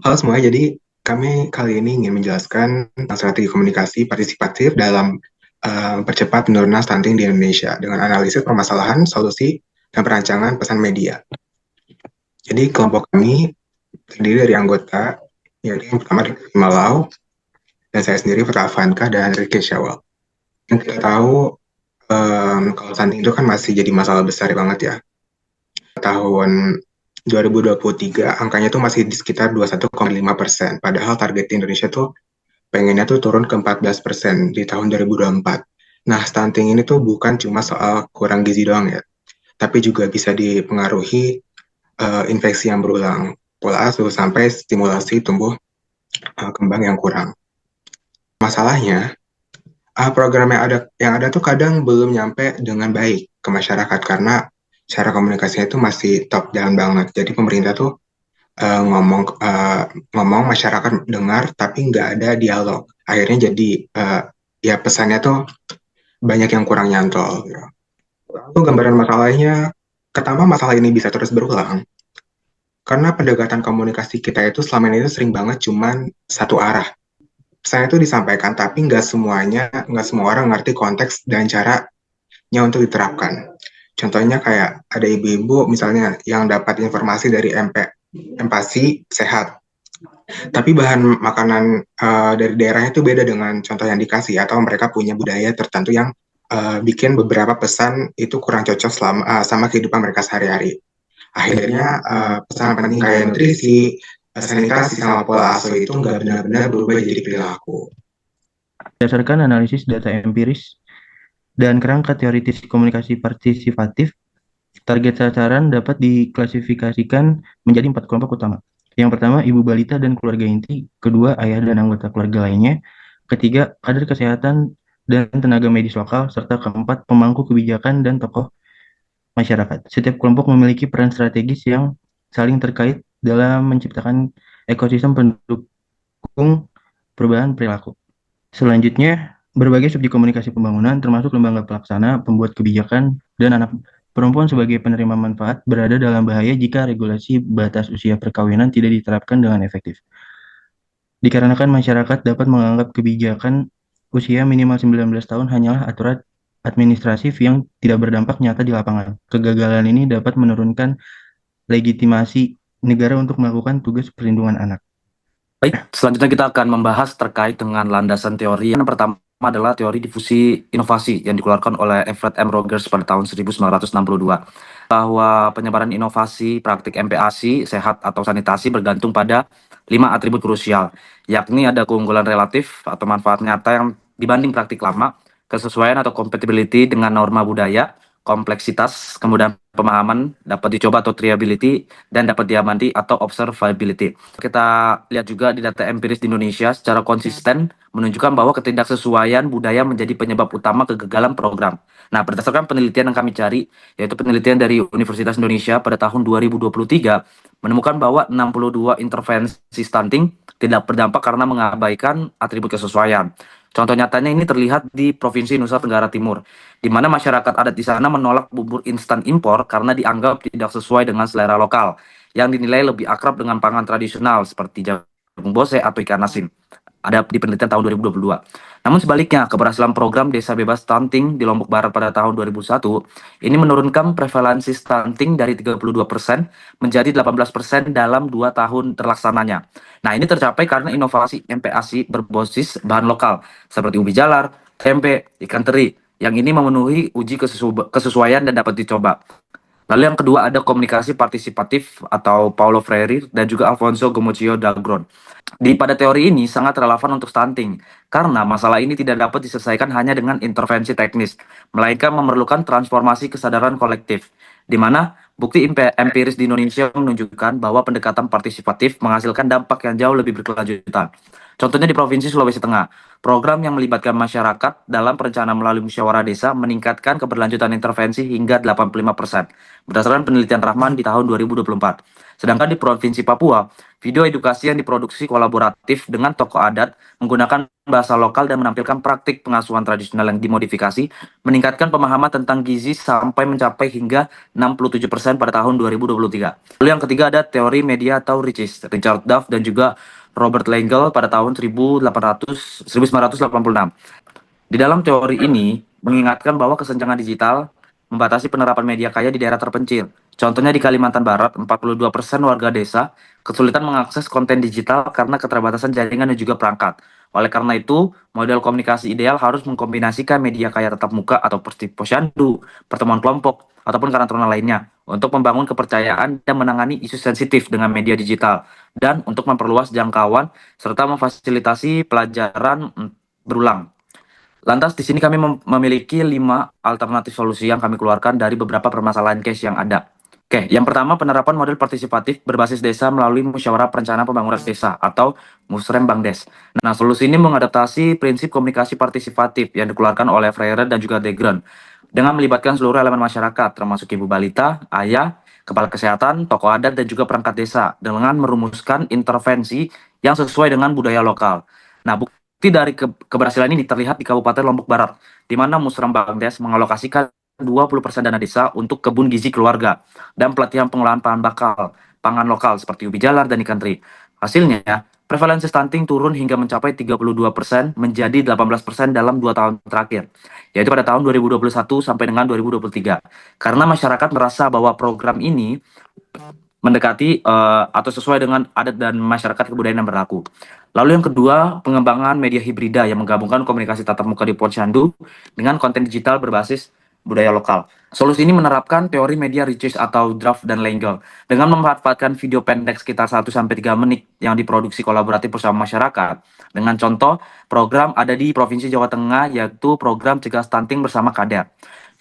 Halo semua, jadi kami kali ini ingin menjelaskan tentang strategi komunikasi partisipatif dalam mempercepat penurunan stunting di Indonesia dengan analisis permasalahan, solusi, dan perancangan pesan media. Jadi kelompok kami terdiri dari anggota, yaitu yang pertama Riki Malau, dan saya sendiri Fata Avanka dan Riki Syawal. Yang kita tahu, kalau stunting itu kan masih jadi masalah besar banget ya. Tahun 2023 angkanya tuh masih di sekitar 21,5%. Padahal target Indonesia tuh pengennya tuh turun ke 14% di tahun 2024. Nah, stunting ini tuh bukan cuma soal kurang gizi doang ya, tapi juga bisa dipengaruhi infeksi yang berulang, pola asuh, sampai stimulasi tumbuh kembang yang kurang. Masalahnya, program yang ada tuh kadang belum nyampe dengan baik ke masyarakat karena cara komunikasinya itu masih top down banget. Jadi pemerintah tuh ngomong masyarakat dengar tapi nggak ada dialog. Akhirnya jadi ya pesannya tuh banyak yang kurang nyantol. Ya. Lalu gambaran masalahnya, pertama masalah ini bisa terus berulang karena pendekatan komunikasi kita itu selama ini tuh sering banget cuman satu arah. Pesan itu disampaikan tapi nggak semua orang ngerti konteks dan caranya untuk diterapkan. Contohnya kayak ada ibu-ibu misalnya yang dapat informasi dari empati sehat, tapi bahan makanan dari daerahnya itu beda dengan contoh yang dikasih atau mereka punya budaya tertentu yang bikin beberapa pesan itu kurang cocok sama kehidupan mereka sehari-hari. Akhirnya pesan penting kayak nutrisi, sanitasi sama pola asuh itu nggak benar-benar berubah jadi perilaku. Berdasarkan analisis data empiris dan kerangka teoritis komunikasi partisipatif, target sasaran dapat diklasifikasikan menjadi 4 kelompok utama. Yang pertama, ibu balita dan keluarga inti. Kedua, ayah dan anggota keluarga lainnya. Ketiga, kader kesehatan dan tenaga medis lokal. Serta keempat, pemangku kebijakan dan tokoh masyarakat. Setiap kelompok memiliki peran strategis yang saling terkait dalam menciptakan ekosistem pendukung perubahan perilaku. Selanjutnya, berbagai subjek komunikasi pembangunan, termasuk lembaga pelaksana, pembuat kebijakan, dan anak perempuan sebagai penerima manfaat, berada dalam bahaya jika regulasi batas usia perkawinan tidak diterapkan dengan efektif. Dikarenakan masyarakat dapat menganggap kebijakan usia minimal 19 tahun hanyalah aturan administratif yang tidak berdampak nyata di lapangan. Kegagalan ini dapat menurunkan legitimasi negara untuk melakukan tugas perlindungan anak. Baik, selanjutnya kita akan membahas terkait dengan landasan teori. Yang pertama adalah teori difusi inovasi yang dikeluarkan oleh Everett M. Rogers pada tahun 1962. Bahwa penyebaran inovasi praktik MPASI, sehat atau sanitasi bergantung pada 5 atribut krusial, yakni ada keunggulan relatif atau manfaat nyata yang dibanding praktik lama, kesesuaian atau compatibility dengan norma budaya, kompleksitas, kemudahan pemahaman, dapat dicoba atau triability, dan dapat diamati atau observability. Kita lihat juga di data empiris di Indonesia secara konsisten menunjukkan bahwa ketidaksesuaian budaya menjadi penyebab utama kegagalan program. Nah, berdasarkan penelitian yang kami cari, yaitu penelitian dari Universitas Indonesia pada tahun 2023, menemukan bahwa 62 intervensi stunting tidak berdampak karena mengabaikan atribut kesesuaian. Contoh nyatanya ini terlihat di Provinsi Nusa Tenggara Timur, di mana masyarakat adat di sana menolak bubur instan impor karena dianggap tidak sesuai dengan selera lokal, yang dinilai lebih akrab dengan pangan tradisional seperti jagung bose atau ikan asin. Ada di penelitian tahun 2022. Namun sebaliknya, keberhasilan program Desa Bebas Stunting di Lombok Barat pada tahun 2001 ini menurunkan prevalensi stunting dari 32% menjadi 18% dalam 2 tahun terlaksananya. Nah, ini tercapai karena inovasi MPASI berbasis bahan lokal seperti ubi jalar, tempe, ikan teri, yang ini memenuhi uji kesesuaian dan dapat dicoba. Lalu yang kedua ada komunikasi partisipatif atau Paulo Freire dan juga Alfonso Gomocchio Dagron. Pada teori ini sangat relevan untuk stunting, karena masalah ini tidak dapat diselesaikan hanya dengan intervensi teknis, melainkan memerlukan transformasi kesadaran kolektif, di mana bukti empiris di Indonesia menunjukkan bahwa pendekatan partisipatif menghasilkan dampak yang jauh lebih berkelanjutan. Contohnya di Provinsi Sulawesi Tengah, program yang melibatkan masyarakat dalam perencanaan melalui musyawarah desa meningkatkan keberlanjutan intervensi hingga 85%, berdasarkan penelitian Rahman di tahun 2024. Sedangkan di Provinsi Papua, video edukasi yang diproduksi kolaboratif dengan tokoh adat menggunakan bahasa lokal dan menampilkan praktik pengasuhan tradisional yang dimodifikasi, meningkatkan pemahaman tentang gizi sampai mencapai hingga 67% pada tahun 2023. Lalu yang ketiga ada teori media atau RICIS, Richard Duff dan juga Robert Langell pada tahun 1986. Di dalam teori ini mengingatkan bahwa kesenjangan digital membatasi penerapan media kaya di daerah terpencil. Contohnya di Kalimantan Barat, 42% warga desa kesulitan mengakses konten digital karena keterbatasan jaringan dan juga perangkat. Oleh karena itu, model komunikasi ideal harus mengkombinasikan media kaya tatap muka atau posyandu, pertemuan kelompok, ataupun karantina lainnya untuk membangun kepercayaan dan menangani isu sensitif dengan media digital dan untuk memperluas jangkauan serta memfasilitasi pelajaran berulang. Lantas di sini kami memiliki 5 alternatif solusi yang kami keluarkan dari beberapa permasalahan case yang ada. Oke, yang pertama penerapan model partisipatif berbasis desa melalui Musyawarah Perencanaan Pembangunan Desa atau Musrembangdes. Nah, solusi ini mengadaptasi prinsip komunikasi partisipatif yang dikeluarkan oleh Freire dan juga Degrun dengan melibatkan seluruh elemen masyarakat termasuk ibu balita, ayah, kepala kesehatan, tokoh adat dan juga perangkat desa dengan merumuskan intervensi yang sesuai dengan budaya lokal. Nah, bukti dari keberhasilan ini terlihat di Kabupaten Lombok Barat, di mana Musrembangdes mengalokasikan 20% dana desa untuk kebun gizi keluarga dan pelatihan pengolahan pangan lokal seperti ubi jalar dan ikan teri. Hasilnya, prevalensi stunting turun hingga mencapai 32% menjadi 18% dalam 2 tahun terakhir, yaitu pada tahun 2021 sampai dengan 2023. Karena masyarakat merasa bahwa program ini mendekati atau sesuai dengan adat dan masyarakat kebudayaan yang berlaku. Lalu yang kedua, pengembangan media hibrida yang menggabungkan komunikasi tatap muka di posyandu dengan konten digital berbasis budaya lokal. Solusi ini menerapkan teori media RICIS atau Duff dan Langell dengan memanfaatkan video pendek sekitar 1-3 menit yang diproduksi kolaboratif bersama masyarakat. Dengan contoh, program ada di Provinsi Jawa Tengah yaitu program Cegah Stunting bersama Kader.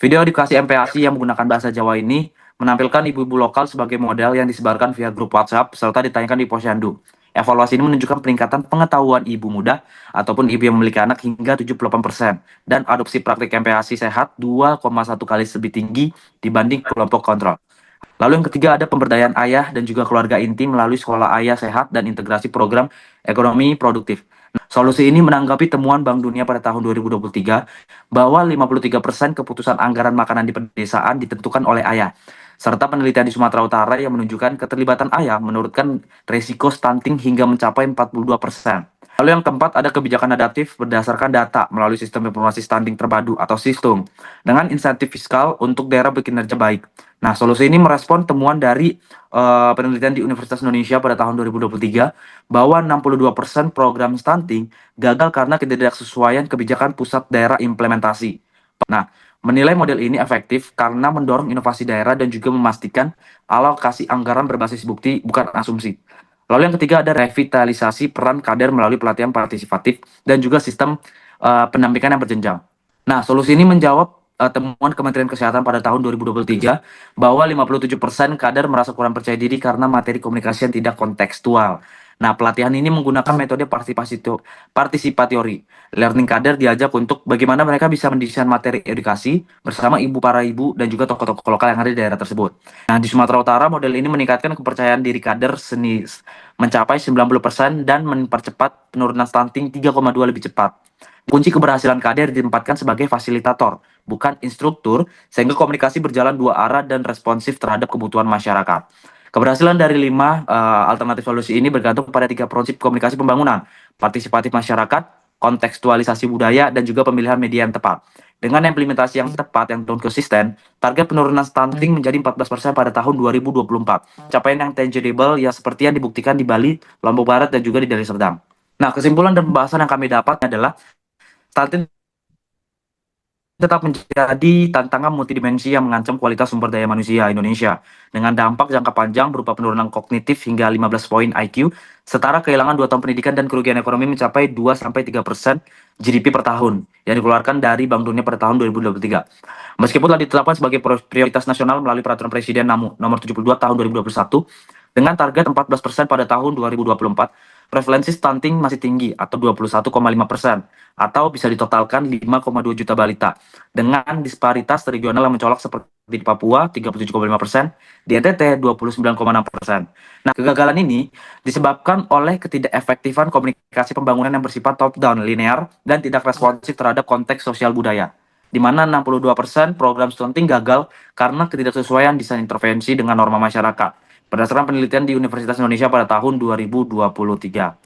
Video edukasi MPASI yang menggunakan bahasa Jawa ini menampilkan ibu-ibu lokal sebagai model yang disebarkan via grup WhatsApp serta ditanyakan di posyandu. Evaluasi ini menunjukkan peningkatan pengetahuan ibu muda ataupun ibu yang memiliki anak hingga 78% dan adopsi praktik MPASI sehat 2,1 kali lebih tinggi dibanding kelompok kontrol. Lalu yang ketiga ada pemberdayaan ayah dan juga keluarga inti melalui sekolah ayah sehat dan integrasi program ekonomi produktif. Solusi ini menanggapi temuan Bank Dunia pada tahun 2023 bahwa 53% keputusan anggaran makanan di pedesaan ditentukan oleh ayah, serta penelitian di Sumatera Utara yang menunjukkan keterlibatan ayah menurunkan resiko stunting hingga mencapai 42%. Lalu yang keempat ada kebijakan adaptif berdasarkan data melalui sistem informasi stunting terpadu atau SISTUM dengan insentif fiskal untuk daerah berkinerja baik. Nah, solusi ini merespon temuan dari penelitian di Universitas Indonesia pada tahun 2023 bahwa 62% program stunting gagal karena ketidaksesuaian kebijakan pusat daerah implementasi. Nah, menilai model ini efektif karena mendorong inovasi daerah dan juga memastikan alokasi anggaran berbasis bukti bukan asumsi. Lalu yang ketiga ada revitalisasi peran kader melalui pelatihan partisipatif dan juga sistem pendampingan yang berjenjang. Nah, solusi ini menjawab temuan Kementerian Kesehatan pada tahun 2023 bahwa 57% kader merasa kurang percaya diri karena materi komunikasi yang tidak kontekstual. Nah, pelatihan ini menggunakan metode partisipatori. Learning kader diajak untuk bagaimana mereka bisa mendesain materi edukasi bersama para ibu dan juga tokoh-tokoh lokal yang ada di daerah tersebut. Nah, di Sumatera Utara model ini meningkatkan kepercayaan diri kader mencapai 90% dan mempercepat penurunan stunting 3,2 lebih cepat. Kunci keberhasilan kader ditempatkan sebagai fasilitator, bukan instruktur, sehingga komunikasi berjalan dua arah dan responsif terhadap kebutuhan masyarakat. Keberhasilan dari 5 alternatif solusi ini bergantung pada 3 prinsip komunikasi pembangunan, partisipatif masyarakat, kontekstualisasi budaya, dan juga pemilihan media yang tepat. Dengan implementasi yang tepat, yang konsisten, target penurunan stunting menjadi 14% pada tahun 2024. Capaian yang tangible yang seperti yang dibuktikan di Bali, Lombok Barat, dan juga di Deli Serdang. Nah, kesimpulan dan pembahasan yang kami dapat adalah stunting tetap menjadi tantangan multidimensi yang mengancam kualitas sumber daya manusia Indonesia dengan dampak jangka panjang berupa penurunan kognitif hingga 15 poin IQ, setara kehilangan 2 tahun pendidikan dan kerugian ekonomi mencapai 2-3% GDP per tahun yang dikeluarkan dari Bank Dunia pada tahun 2023. Meskipun telah ditetapkan sebagai prioritas nasional melalui Peraturan Presiden nomor 72 tahun 2021 dengan target 14% pada tahun 2024, prevalensi stunting masih tinggi atau 21,5%, atau bisa ditotalkan 5,2 juta balita, dengan disparitas regional yang mencolok seperti di Papua 37,5%, di NTT 29,6%. Nah, kegagalan ini disebabkan oleh ketidakefektifan komunikasi pembangunan yang bersifat top-down, linear, dan tidak responsif terhadap konteks sosial budaya, di mana 62% program stunting gagal karena ketidaksesuaian desain intervensi dengan norma masyarakat, berdasarkan penelitian di Universitas Indonesia pada tahun 2023.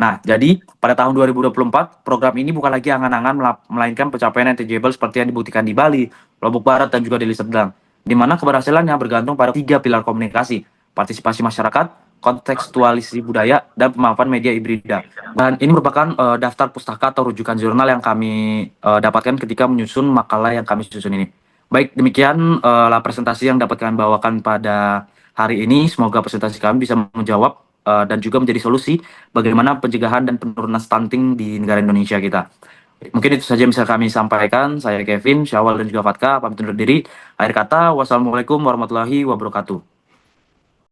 Nah, jadi pada tahun 2024, program ini bukan lagi angan-angan, melainkan pencapaian yang tangible seperti yang dibuktikan di Bali, Lombok Barat, dan juga di Serdang, di mana keberhasilannya bergantung pada 3 pilar komunikasi: partisipasi masyarakat, kontekstualisasi budaya, dan pemanfaatan media hibrida. Dan ini merupakan daftar pustaka atau rujukan jurnal yang kami dapatkan ketika menyusun makalah yang kami susun ini. Baik, demikian presentasi yang dapat kami bawakan pada hari ini. Semoga presentasi kami bisa menjawab dan juga menjadi solusi bagaimana pencegahan dan penurunan stunting di negara Indonesia kita. Mungkin itu saja yang bisa kami sampaikan. Saya Kevin, Syawal, dan juga Fatka pamit undur diri. Akhir kata, wassalamualaikum warahmatullahi wabarakatuh.